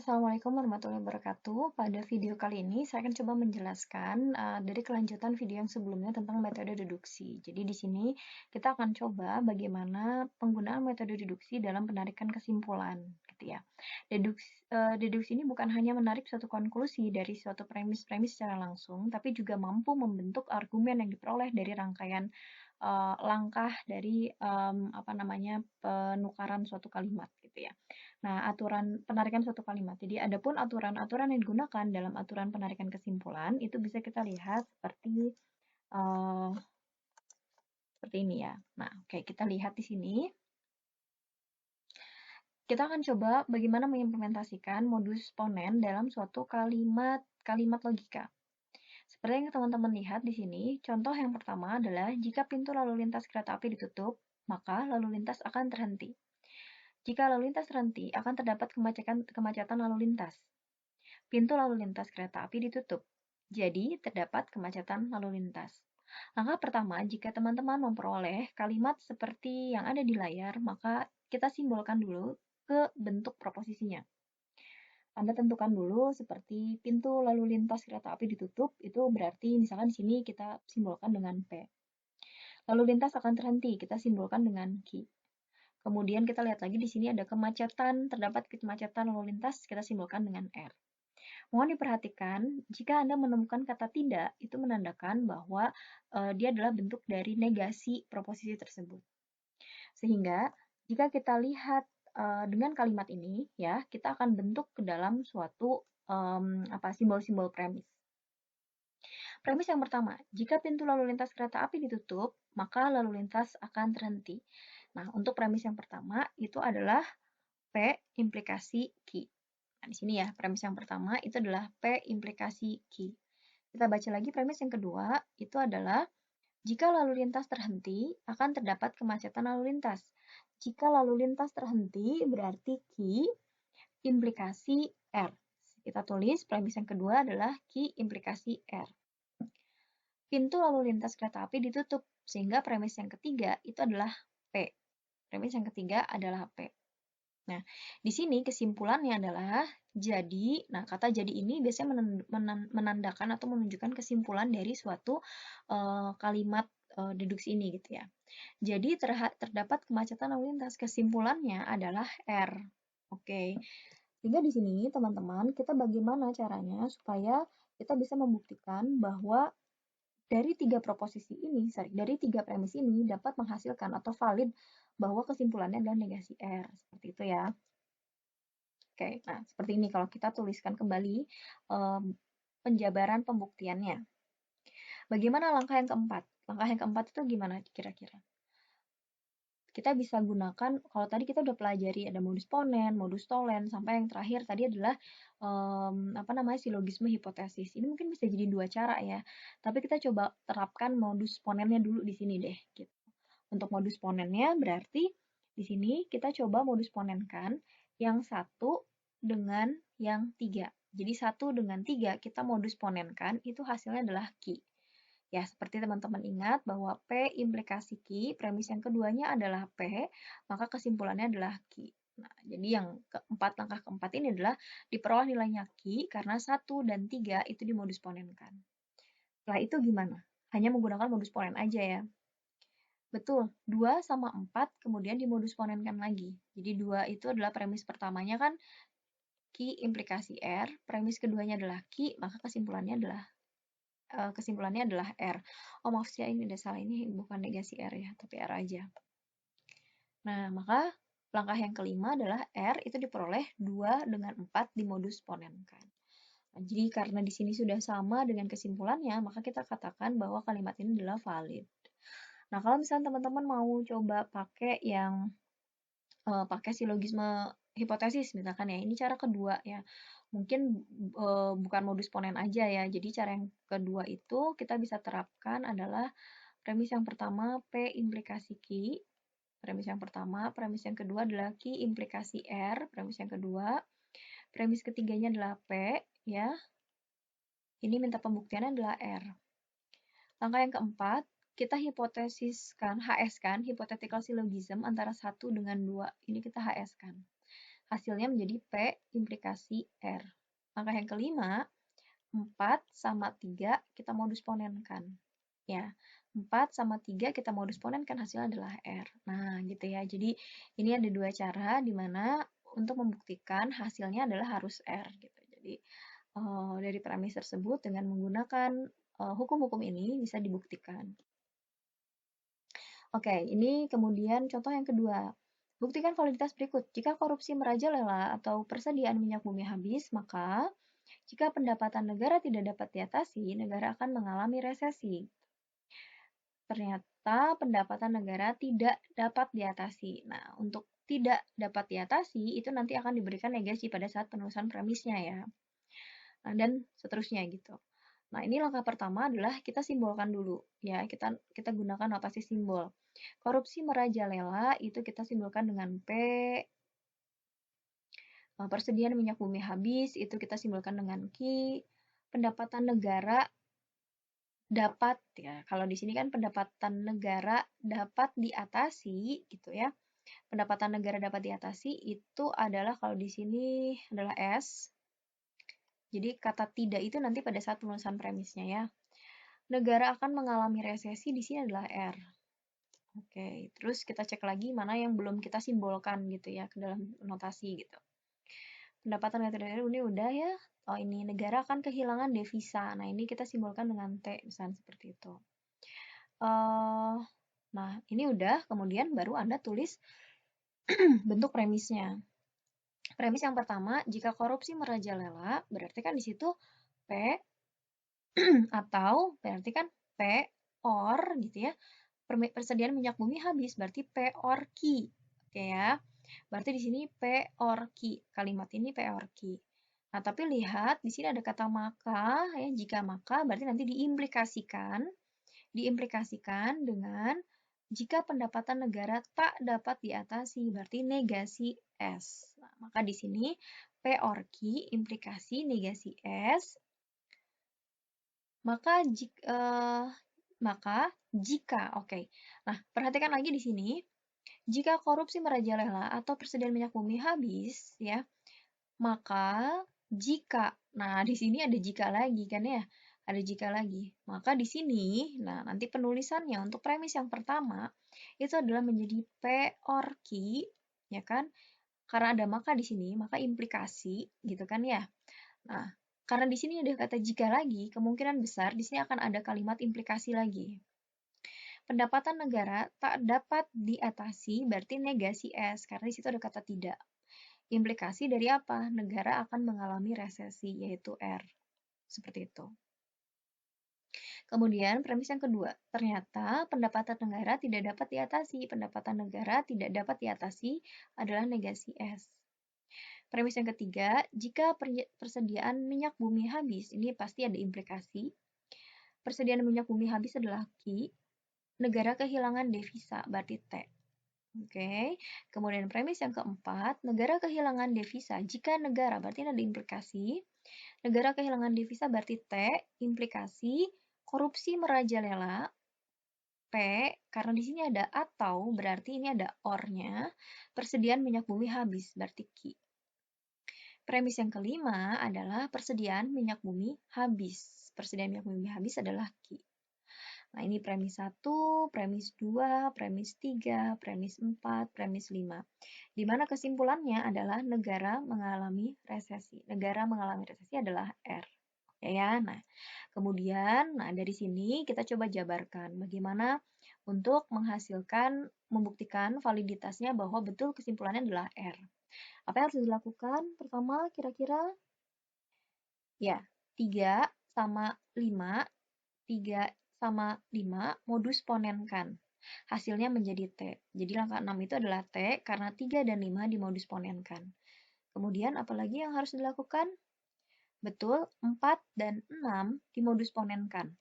Assalamualaikum warahmatullahi wabarakatuh. Pada video kali ini saya akan coba menjelaskan dari kelanjutan video yang sebelumnya tentang metode deduksi. Jadi di sini kita akan coba bagaimana penggunaan metode deduksi dalam penarikan kesimpulan, gitu ya. Deduksi ini bukan hanya menarik suatu konklusi dari suatu premis-premis secara langsung, tapi juga mampu membentuk argumen yang diperoleh dari rangkaian langkah dari penukaran suatu kalimat, gitu ya. Nah, aturan penarikan suatu kalimat. Jadi, adapun aturan-aturan yang digunakan dalam aturan penarikan kesimpulan itu bisa kita lihat eee, seperti ini ya. Nah, oke, kita lihat di sini. Kita akan coba bagaimana mengimplementasikan modus ponen dalam suatu kalimat logika. Seperti yang teman-teman lihat di sini, contoh yang pertama adalah jika pintu lalu lintas kereta api ditutup, maka lalu lintas akan terhenti. Jika lalu lintas terhenti, akan terdapat kemacetan lalu lintas. Pintu lalu lintas kereta api ditutup, jadi terdapat kemacetan lalu lintas. Langkah pertama, jika teman-teman memperoleh kalimat seperti yang ada di layar, maka kita simbolkan dulu ke bentuk proposisinya. Anda tentukan dulu seperti pintu lalu lintas kereta api ditutup, itu berarti misalkan di sini kita simbolkan dengan P. Lalu lintas akan terhenti, kita simbolkan dengan Q. Kemudian kita lihat lagi di sini ada kemacetan, terdapat kemacetan lalu lintas, kita simbolkan dengan R. Mohon diperhatikan, jika Anda menemukan kata tidak, itu menandakan bahwa dia adalah bentuk dari negasi proposisi tersebut. Sehingga, jika kita lihat dengan kalimat ini, ya, kita akan bentuk ke dalam suatu simbol-simbol premis. Premis yang pertama, jika pintu lalu lintas kereta api ditutup, maka lalu lintas akan terhenti. Nah, untuk premis yang pertama, itu adalah P implikasi Q. Nah, di sini ya, premis yang pertama itu adalah P implikasi Q. Kita baca lagi premis yang kedua, itu adalah jika lalu lintas terhenti, akan terdapat kemacetan lalu lintas. Jika lalu lintas terhenti, berarti Q implikasi R. Kita tulis premis yang kedua adalah Q implikasi R. Pintu lalu lintas kereta api ditutup, sehingga premis yang ketiga itu adalah P. Premis yang ketiga adalah P. Nah, di sini kesimpulannya adalah jadi. Nah, kata jadi ini biasanya menandakan atau menunjukkan kesimpulan dari suatu kalimat deduksi ini gitu ya. Jadi terdapat kemacetan lalu lintas. Kesimpulannya adalah R. Oke. Sehingga di sini teman-teman, kita bagaimana caranya supaya kita bisa membuktikan bahwa dari tiga premis ini dapat menghasilkan atau valid bahwa kesimpulannya adalah negasi R. Seperti itu ya. Oke, nah seperti ini kalau kita tuliskan kembali penjabaran pembuktiannya. Bagaimana langkah yang keempat? Langkah yang keempat itu gimana kira-kira? Kita bisa gunakan, kalau tadi kita udah pelajari ada modus ponen, modus tolen, sampai yang terakhir tadi adalah silogisme hipotesis. Ini mungkin bisa jadi dua cara ya, tapi kita coba terapkan modus ponennya dulu di sini deh. Gitu. Untuk modus ponennya berarti di sini kita coba modus ponenkan yang satu dengan yang tiga. Jadi 1 dengan 3 kita modus ponenkan, itu hasilnya adalah Q. Ya, seperti teman-teman ingat bahwa P implikasi Q, premis yang keduanya adalah P, maka kesimpulannya adalah Q. Nah, jadi yang langkah keempat ini adalah diperoleh nilainya Q karena 1 dan 3 itu dimodus ponenkan. Setelah itu gimana? Hanya menggunakan modus ponen aja ya. Betul, 2 sama 4 kemudian dimodus ponenkan lagi. Jadi 2 itu adalah premis pertamanya kan Q implikasi R, premis keduanya adalah Q, maka kesimpulannya adalah R. Oh maaf ya, ini udah salah, ini bukan negasi R ya, tapi R aja. Nah, maka langkah yang kelima adalah R itu diperoleh 2 dengan 4 dimodus ponenkan. Nah, jadi karena di sini sudah sama dengan kesimpulannya, maka kita katakan bahwa kalimat ini adalah valid. Nah, kalau misalnya teman-teman mau coba pakai yang pakai silogisme hipotesis misalkan ya, ini cara kedua ya. Mungkin bukan modus ponen aja ya. Jadi cara yang kedua itu kita bisa terapkan adalah premis yang pertama P implikasi Q. Premis yang pertama, premis yang kedua adalah Q implikasi R, premis yang kedua. Premis ketiganya adalah P ya. Ini minta pembuktiannya adalah R. Langkah yang keempat, kita hipotesiskan, HS kan, hypothetical syllogism antara 1 dengan 2. Ini kita HS kan. hasilnya menjadi P implikasi R. Langkah yang kelima, 4 sama 3 kita modus ponenkan. Ya, 4 sama 3 kita modus ponenkan, hasilnya adalah R. Nah, gitu ya. Jadi, ini ada dua cara di mana untuk membuktikan hasilnya adalah harus R. Gitu. Jadi, dari premis tersebut dengan menggunakan hukum-hukum ini bisa dibuktikan. Oke, ini kemudian contoh yang kedua. Buktikan validitas berikut. Jika korupsi merajalela atau persediaan minyak bumi habis, maka jika pendapatan negara tidak dapat diatasi, negara akan mengalami resesi. Ternyata pendapatan negara tidak dapat diatasi. Nah, untuk tidak dapat diatasi, itu nanti akan diberikan negasi pada saat penulisan premisnya ya. Nah, dan seterusnya gitu. Nah, ini langkah pertama adalah kita simbolkan dulu ya, kita gunakan notasi simbol. Korupsi merajalela itu kita simbolkan dengan P. Persediaan minyak bumi habis itu kita simbolkan dengan Q. Pendapatan negara dapat ya. Kalau di sini kan pendapatan negara dapat diatasi gitu ya. Pendapatan negara dapat diatasi itu adalah kalau di sini adalah S. Jadi kata tidak itu nanti pada saat penulisan premisnya ya. Negara akan mengalami resesi di sini adalah R. Oke, terus kita cek lagi mana yang belum kita simbolkan gitu ya ke dalam notasi gitu. Pendapatan negara ini udah ya. Oh, ini negara akan kehilangan devisa. Nah, ini kita simbolkan dengan T misalnya seperti itu. Nah, ini udah, kemudian baru Anda tulis bentuk premisnya. Premis yang pertama, jika korupsi merajalela, berarti kan di situ P atau berarti kan P or gitu ya. Persediaan minyak bumi habis, berarti P or Q. Oke ya. Berarti di sini P or Q. Kalimat ini P or Q. Nah, tapi lihat di sini ada kata maka ya, jika maka berarti nanti diimplikasikan dengan jika pendapatan negara tak dapat diatasi, berarti negasi S. Nah, maka di sini P or Q implikasi negasi S. Maka jika, oke. Nah, perhatikan lagi di sini, jika korupsi merajalela atau persediaan minyak bumi habis, ya, maka jika, nah di sini ada jika lagi kan ya, ada jika lagi. Maka di sini, nah nanti penulisannya untuk premis yang pertama itu adalah menjadi P or Q, ya kan? Karena ada maka di sini, maka implikasi gitu kan ya. Nah, karena di sini ada kata jika lagi, kemungkinan besar di sini akan ada kalimat implikasi lagi. Pendapatan negara tak dapat diatasi berarti negasi S, karena di situ ada kata tidak. Implikasi dari apa? Negara akan mengalami resesi, yaitu R. Seperti itu. Kemudian, premis yang kedua, ternyata pendapatan negara tidak dapat diatasi. Pendapatan negara tidak dapat diatasi adalah negasi S. Premis yang ketiga, jika persediaan minyak bumi habis, ini pasti ada implikasi. Persediaan minyak bumi habis adalah Q, negara kehilangan devisa, berarti T. Oke, kemudian premis yang keempat, negara kehilangan devisa. Jika negara, berarti ada implikasi. Negara kehilangan devisa berarti T, implikasi, korupsi merajalela, P, karena di sini ada atau, berarti ini ada or-nya, persediaan minyak bumi habis, berarti Q. Premis yang kelima adalah persediaan minyak bumi habis. Persediaan minyak bumi habis adalah Q. Nah, ini premis 1, premis 2, premis 3, premis 4, premis 5. Di mana kesimpulannya adalah negara mengalami resesi. Negara mengalami resesi adalah R. Ya, nah, kemudian dari sini kita coba jabarkan bagaimana untuk membuktikan validitasnya bahwa betul kesimpulannya adalah R. Apa yang harus dilakukan? Pertama, kira-kira ya, 3 sama 5, 3 sama 5 modus ponenkan. Hasilnya menjadi T. Jadi langkah 6 itu adalah T karena 3 dan 5 dimodus ponenkan. Kemudian apalagi yang harus dilakukan? Betul, 4 dan 6 dimodus ponenkan.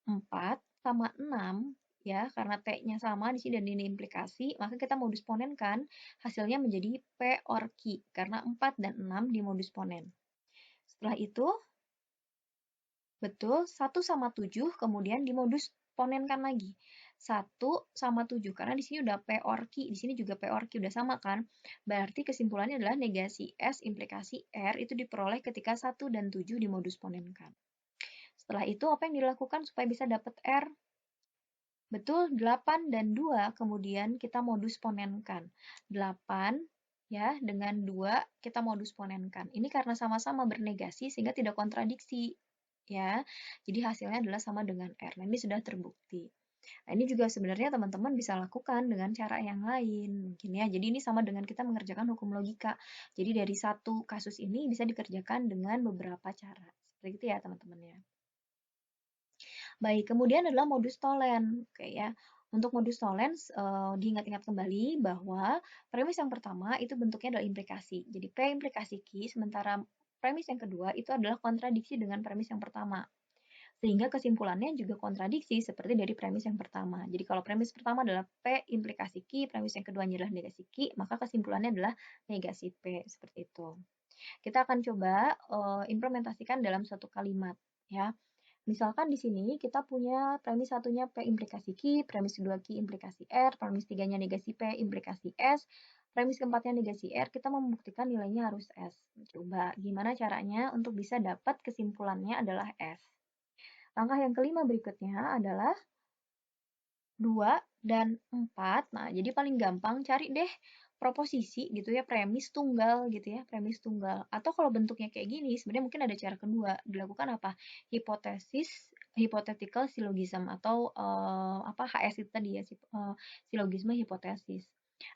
4 sama 6 ya, karena T-nya sama di sini dan ini implikasi, maka kita modus ponenkan hasilnya menjadi P or Q karena 4 dan 6 dimodus ponen. Setelah itu betul, 1 sama 7 kemudian dimodus ponenkan lagi. 1 sama 7, karena di sini udah P OR Q, di sini juga P OR Q, udah sama kan? Berarti kesimpulannya adalah negasi S implikasi R itu diperoleh ketika 1 dan 7 dimodus ponenkan. Setelah itu apa yang dilakukan supaya bisa dapat R? Betul, 8 dan 2 kemudian kita modus ponenkan. 8 ya dengan 2 kita modus ponenkan. Ini karena sama-sama bernegasi sehingga tidak kontradiksi ya. Jadi hasilnya adalah sama dengan R. Nah, ini sudah terbukti. Nah, ini juga sebenarnya teman-teman bisa lakukan dengan cara yang lain mungkin ya. Jadi ini sama dengan kita mengerjakan hukum logika. Jadi dari satu kasus ini bisa dikerjakan dengan beberapa cara. Seperti itu ya teman-teman ya. Baik, kemudian adalah modus tolen. Oke ya. Untuk modus tollens, diingat-ingat kembali bahwa premis yang pertama itu bentuknya adalah implikasi. Jadi P implikasi Q, sementara premis yang kedua itu adalah kontradiksi dengan premis yang pertama. Sehingga kesimpulannya juga kontradiksi seperti dari premis yang pertama. Jadi kalau premis pertama adalah P implikasi Q, premis yang kedua adalah negasi Q, maka kesimpulannya adalah negasi P, seperti itu. Kita akan coba implementasikan dalam satu kalimat ya. Misalkan di sini kita punya premis satunya P implikasi Q, premis kedua Q implikasi R, premis tiganya negasi P implikasi S, premis keempatnya negasi R, kita membuktikan nilainya harus S. Coba gimana caranya untuk bisa dapat kesimpulannya adalah S. Langkah yang kelima berikutnya adalah 2 dan 4. Nah, jadi paling gampang cari deh proposisi gitu ya, premis tunggal gitu ya, premis tunggal. Atau kalau bentuknya kayak gini, sebenarnya mungkin ada cara kedua. Dilakukan apa? Hipotesis, hypothetical syllogism atau HS itu tadi ya, syllogisme hipotesis.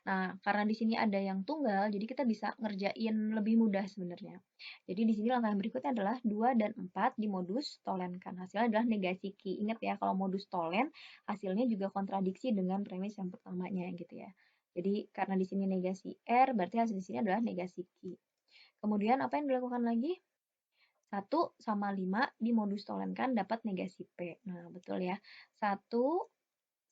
Nah, karena di sini ada yang tunggal, jadi kita bisa ngerjain lebih mudah sebenarnya. Jadi di sini langkah yang berikutnya adalah 2 dan 4 dimodus tolenkan. Hasilnya adalah negasi Q. Ingat ya, kalau modus tolen, hasilnya juga kontradiksi dengan premis yang pertamanya gitu ya. Jadi karena di sini negasi R, berarti hasil di sini adalah negasi Q. Kemudian apa yang dilakukan lagi? 1 sama 5 dimodus tolenkan dapat negasi P. Nah, betul ya. 1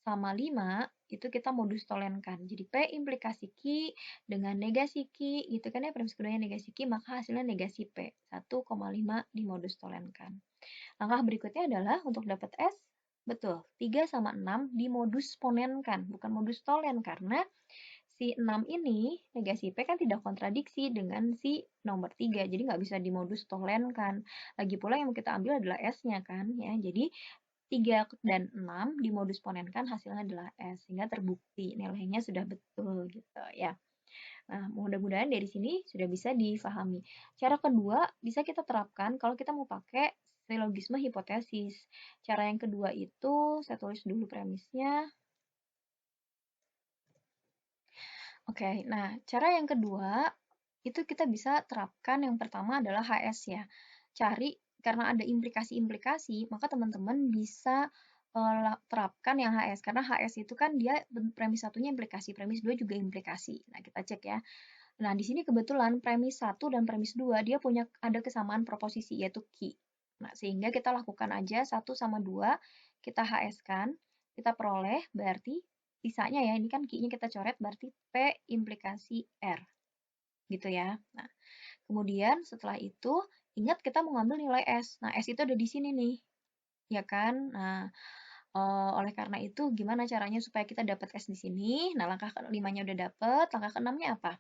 sama 5 itu kita modus tolenkan. Jadi P implikasi Q dengan negasi Q gitu kan ya, premis keduanya negasi Q, maka hasilnya negasi P. 1,5 dimodus tolenkan. Langkah berikutnya adalah untuk dapat S, betul, 3 sama 6 dimodus ponenkan, bukan modus tolen, karena si 6 ini negasi P kan tidak kontradiksi dengan si nomor 3, jadi nggak bisa dimodus tolenkan. Lagi pula yang kita ambil adalah S-nya kan, ya. Jadi 3 dan 6 dimodus ponenkan hasilnya adalah S, sehingga terbukti nilainya sudah betul gitu ya. Nah, mudah-mudahan dari sini sudah bisa difahami. Cara kedua bisa kita terapkan kalau kita mau pakai silogisme hipotesis. Cara yang kedua itu saya tulis dulu premisnya. Oke, nah cara yang kedua itu kita bisa terapkan yang pertama adalah HS ya. Cari karena ada implikasi-implikasi, maka teman-teman bisa terapkan yang HS karena HS itu kan dia premis satunya implikasi, premis dua juga implikasi. Nah, kita cek ya. Nah, di sini kebetulan premis 1 dan premis 2 dia punya ada kesamaan proposisi yaitu Q. Nah, sehingga kita lakukan aja 1 sama 2, kita HS-kan, kita peroleh berarti sisanya ya, ini kan Q-nya kita coret berarti P implikasi R. Gitu ya. Nah, kemudian setelah itu ingat kita mau ngambil nilai S. Nah, S itu ada di sini nih. Ya kan? Nah, oleh karena itu, gimana caranya supaya kita dapat S di sini? Nah, langkah ke-5-nya udah dapet, langkah ke-6-nya apa?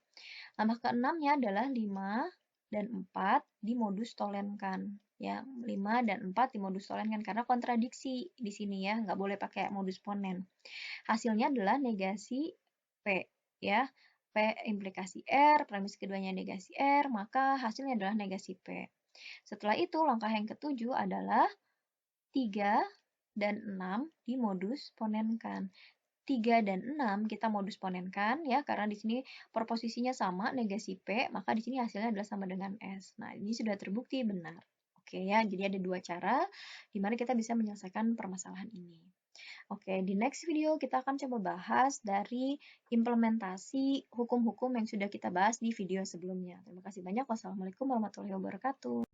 Langkah ke-6-nya adalah 5 dan 4 dimodus tolenkan. Ya, 5 dan 4 dimodus tolenkan karena kontradiksi di sini ya, nggak boleh pakai modus ponen. Hasilnya adalah negasi P, ya. P implikasi R, premis keduanya negasi R, maka hasilnya adalah negasi P. Setelah itu, langkah yang ketujuh adalah 3 dan 6 dimodus ponenkan. 3 dan 6 kita modus ponenkan ya, karena di sini proposisinya sama, negasi P, maka di sini hasilnya adalah sama dengan S. Nah, ini sudah terbukti benar. Oke ya, jadi ada dua cara di mana kita bisa menyelesaikan permasalahan ini. Oke, di next video kita akan coba bahas dari implementasi hukum-hukum yang sudah kita bahas di video sebelumnya. Terima kasih banyak. Wassalamualaikum warahmatullahi wabarakatuh.